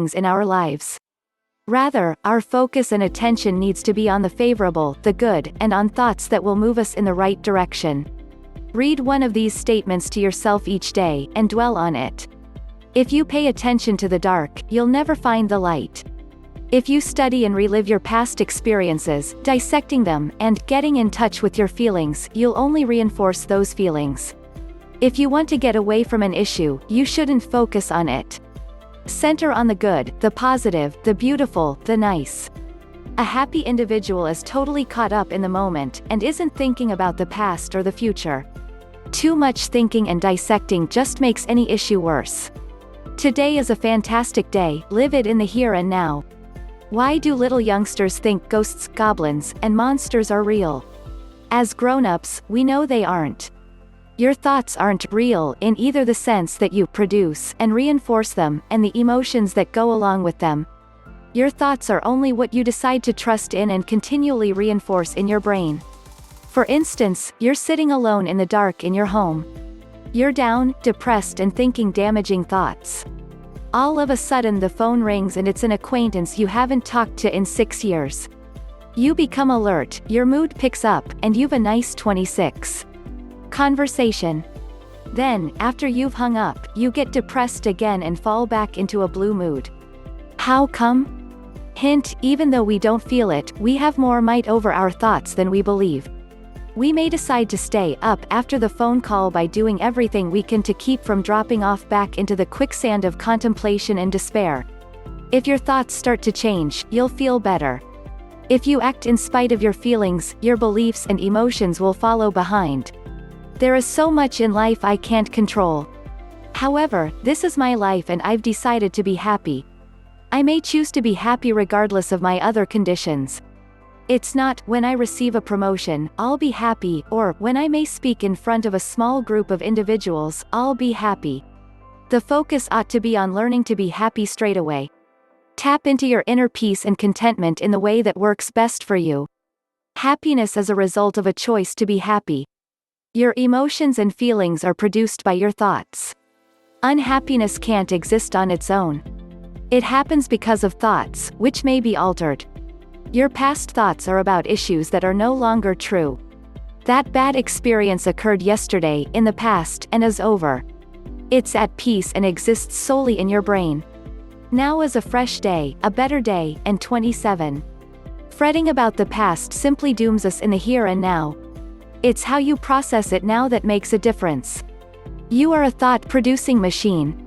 things in our lives. Rather, our focus and attention needs to be on the favorable, the good, and on thoughts that will move us in the right direction. Read one of these statements to yourself each day, and dwell on it. If you pay attention to the dark, you'll never find the light. If you study and relive your past experiences, dissecting them, and getting in touch with your feelings, you'll only reinforce those feelings. If you want to get away from an issue, you shouldn't focus on it. Center on the good, the positive, the beautiful, the nice. A happy individual is totally caught up in the moment, and isn't thinking about the past or the future. Too much thinking and dissecting just makes any issue worse. Today is a fantastic day, live it in the here and now. Why do little youngsters think ghosts, goblins, and monsters are real? As grown-ups, we know they aren't. Your thoughts aren't real in either the sense that you produce and reinforce them, and the emotions that go along with them. Your thoughts are only what you decide to trust in and continually reinforce in your brain. For instance, you're sitting alone in the dark in your home. You're down, depressed, and thinking damaging thoughts. All of a sudden the phone rings and it's an acquaintance you haven't talked to in 6 years. You become alert, your mood picks up, and you've a nice 26. Conversation. Then, after you've hung up, you get depressed again and fall back into a blue mood. How come? Hint, even though we don't feel it, we have more might over our thoughts than we believe. We may decide to stay up after the phone call by doing everything we can to keep from dropping off back into the quicksand of contemplation and despair. If your thoughts start to change, you'll feel better. If you act in spite of your feelings, your beliefs and emotions will follow behind. There is so much in life I can't control. However, this is my life and I've decided to be happy. I may choose to be happy regardless of my other conditions. It's not, when I receive a promotion, I'll be happy, or, when I may speak in front of a small group of individuals, I'll be happy. The focus ought to be on learning to be happy straight away. Tap into your inner peace and contentment in the way that works best for you. Happiness is a result of a choice to be happy. Your emotions and feelings are produced by your thoughts. Unhappiness can't exist on its own. It happens because of thoughts, which may be altered. Your past thoughts are about issues that are no longer true. That bad experience occurred yesterday, in the past, and is over. It's at peace and exists solely in your brain. Now is a fresh day, a better day, and 27. Fretting about the past simply dooms us in the here and now. It's how you process it now that makes a difference. You are a thought-producing machine.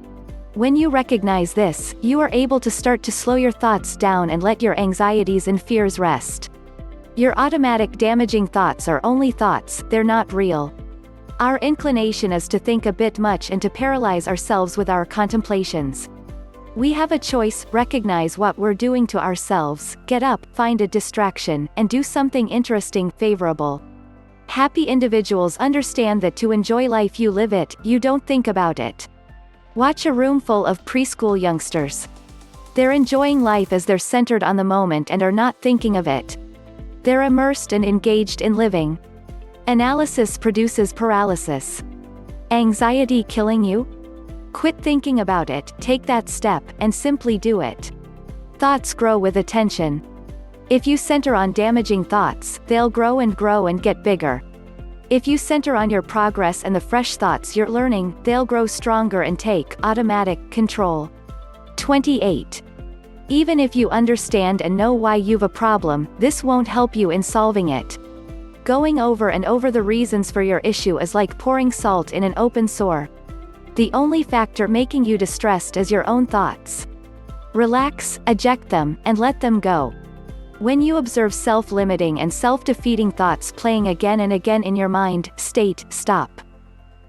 When you recognize this, you are able to start to slow your thoughts down and let your anxieties and fears rest. Your automatic damaging thoughts are only thoughts, they're not real. Our inclination is to think a bit much and to paralyze ourselves with our contemplations. We have a choice: recognize what we're doing to ourselves, get up, find a distraction, and do something interesting, favorable. Happy individuals understand that to enjoy life you live it, you don't think about it. Watch a room full of preschool youngsters. They're enjoying life as they're centered on the moment and are not thinking of it. They're immersed and engaged in living. Analysis produces paralysis. Anxiety killing you? Quit thinking about it, take that step, and simply do it. Thoughts grow with attention. If you center on damaging thoughts, they'll grow and get bigger. If you center on your progress and the fresh thoughts you're learning, they'll grow stronger and take automatic control. 28. Even if you understand and know why you've a problem, this won't help you in solving it. Going over and over the reasons for your issue is like pouring salt in an open sore. The only factor making you distressed is your own thoughts. Relax, eject them, and let them go. When you observe self-limiting and self-defeating thoughts playing again and again in your mind, state, stop.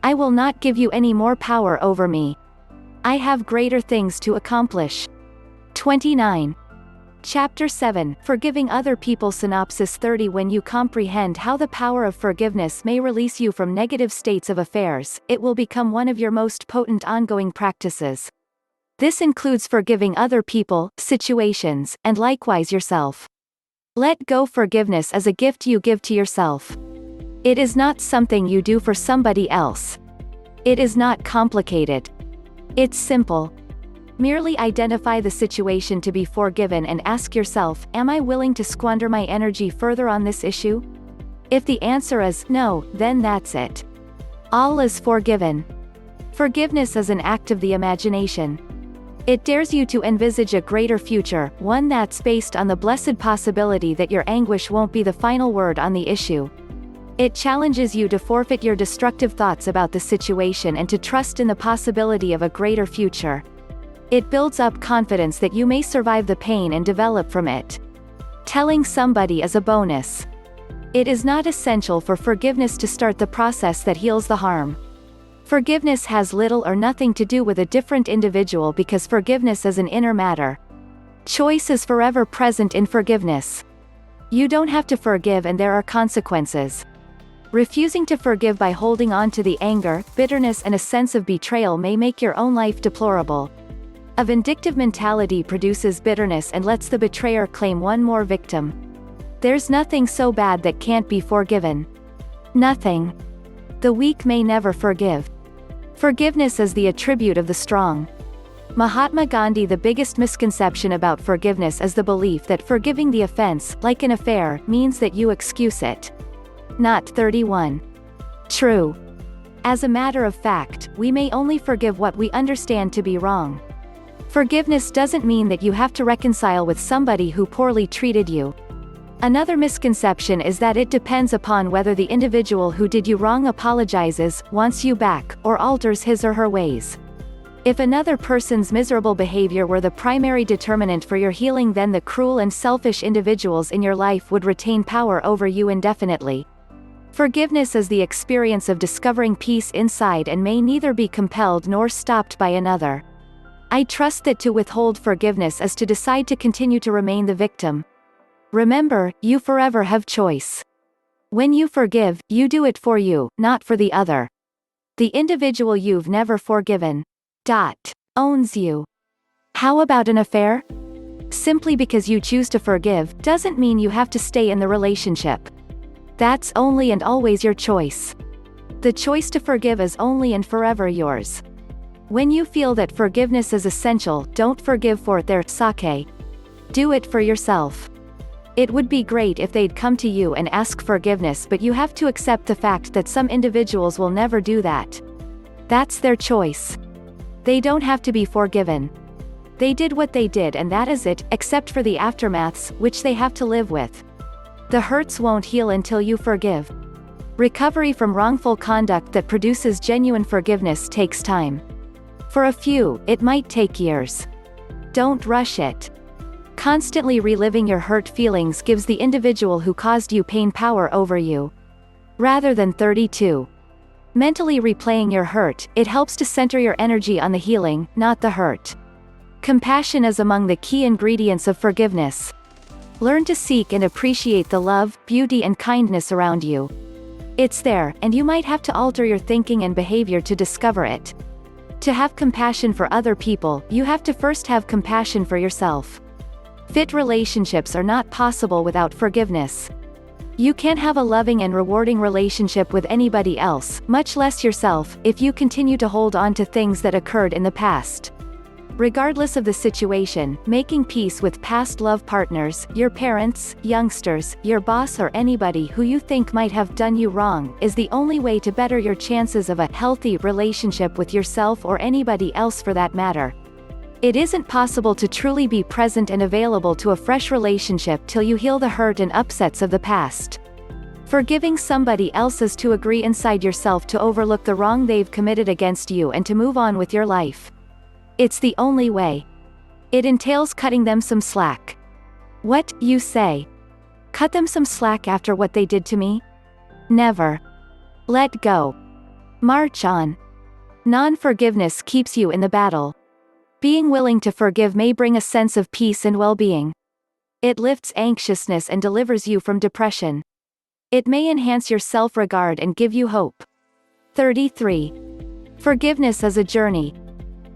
I will not give you any more power over me. I have greater things to accomplish. 29. Chapter 7, Forgiving Other People. Synopsis 30. When you comprehend how the power of forgiveness may release you from negative states of affairs, it will become one of your most potent ongoing practices. This includes forgiving other people, situations, and likewise yourself. Let go. Forgiveness is a gift you give to yourself. It is not something you do for somebody else. It is not complicated. It's simple. Merely identify the situation to be forgiven and ask yourself, am I willing to squander my energy further on this issue? If the answer is no, then that's it. All is forgiven. Forgiveness is an act of the imagination. It dares you to envisage a greater future, one that's based on the blessed possibility that your anguish won't be the final word on the issue. It challenges you to forfeit your destructive thoughts about the situation and to trust in the possibility of a greater future. It builds up confidence that you may survive the pain and develop from it. Telling somebody is a bonus. It is not essential for forgiveness to start the process that heals the harm. Forgiveness has little or nothing to do with a different individual because forgiveness is an inner matter. Choice is forever present in forgiveness. You don't have to forgive and there are consequences. Refusing to forgive by holding on to the anger, bitterness and a sense of betrayal may make your own life deplorable. A vindictive mentality produces bitterness and lets the betrayer claim one more victim. There's nothing so bad that can't be forgiven. Nothing. The weak may never forgive. Forgiveness is the attribute of the strong. Mahatma Gandhi. The biggest misconception about forgiveness is the belief that forgiving the offense, like an affair, means that you excuse it. Not 31. True. As a matter of fact, we may only forgive what we understand to be wrong. Forgiveness doesn't mean that you have to reconcile with somebody who poorly treated you. Another misconception is that it depends upon whether the individual who did you wrong apologizes, wants you back, or alters his or her ways. If another person's miserable behavior were the primary determinant for your healing, then the cruel and selfish individuals in your life would retain power over you indefinitely. Forgiveness is the experience of discovering peace inside and may neither be compelled nor stopped by another. I trust that to withhold forgiveness is to decide to continue to remain the victim. Remember, you forever have choice. When you forgive, you do it for you, not for the other. The individual you've never forgiven owns you. How about an affair? Simply because you choose to forgive, doesn't mean you have to stay in the relationship. That's only and always your choice. The choice to forgive is only and forever yours. When you feel that forgiveness is essential, don't forgive for their sake. Do it for yourself. It would be great if they'd come to you and ask forgiveness, but you have to accept the fact that some individuals will never do that. That's their choice. They don't have to be forgiven. They did what they did and that is it, except for the aftermaths, which they have to live with. The hurts won't heal until you forgive. Recovery from wrongful conduct that produces genuine forgiveness takes time. For a few, it might take years. Don't rush it. Constantly reliving your hurt feelings gives the individual who caused you pain power over you. Rather than 32. Mentally replaying your hurt, it helps to center your energy on the healing, not the hurt. Compassion is among the key ingredients of forgiveness. Learn to seek and appreciate the love, beauty and kindness around you. It's there, and you might have to alter your thinking and behavior to discover it. To have compassion for other people, you have to first have compassion for yourself. Fit relationships are not possible without forgiveness. You can't have a loving and rewarding relationship with anybody else, much less yourself, if you continue to hold on to things that occurred in the past. Regardless of the situation, making peace with past love partners, your parents, youngsters, your boss or anybody who you think might have done you wrong, is the only way to better your chances of a healthy relationship with yourself or anybody else for that matter. It isn't possible to truly be present and available to a fresh relationship till you heal the hurt and upsets of the past. Forgiving somebody else is to agree inside yourself to overlook the wrong they've committed against you and to move on with your life. It's the only way. It entails cutting them some slack. What, you say? Cut them some slack after what they did to me? Never. Let go. March on. Non-forgiveness keeps you in the battle. Being willing to forgive may bring a sense of peace and well-being. It lifts anxiousness and delivers you from depression. It may enhance your self-regard and give you hope. 33. Forgiveness is a journey.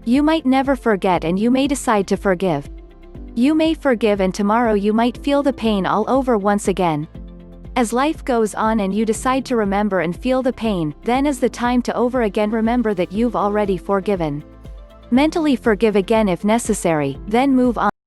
You might never forget and you may decide to forgive. You may forgive and tomorrow you might feel the pain all over once again. As life goes on and you decide to remember and feel the pain, then is the time to over again remember that you've already forgiven. Mentally forgive again if necessary, then move on.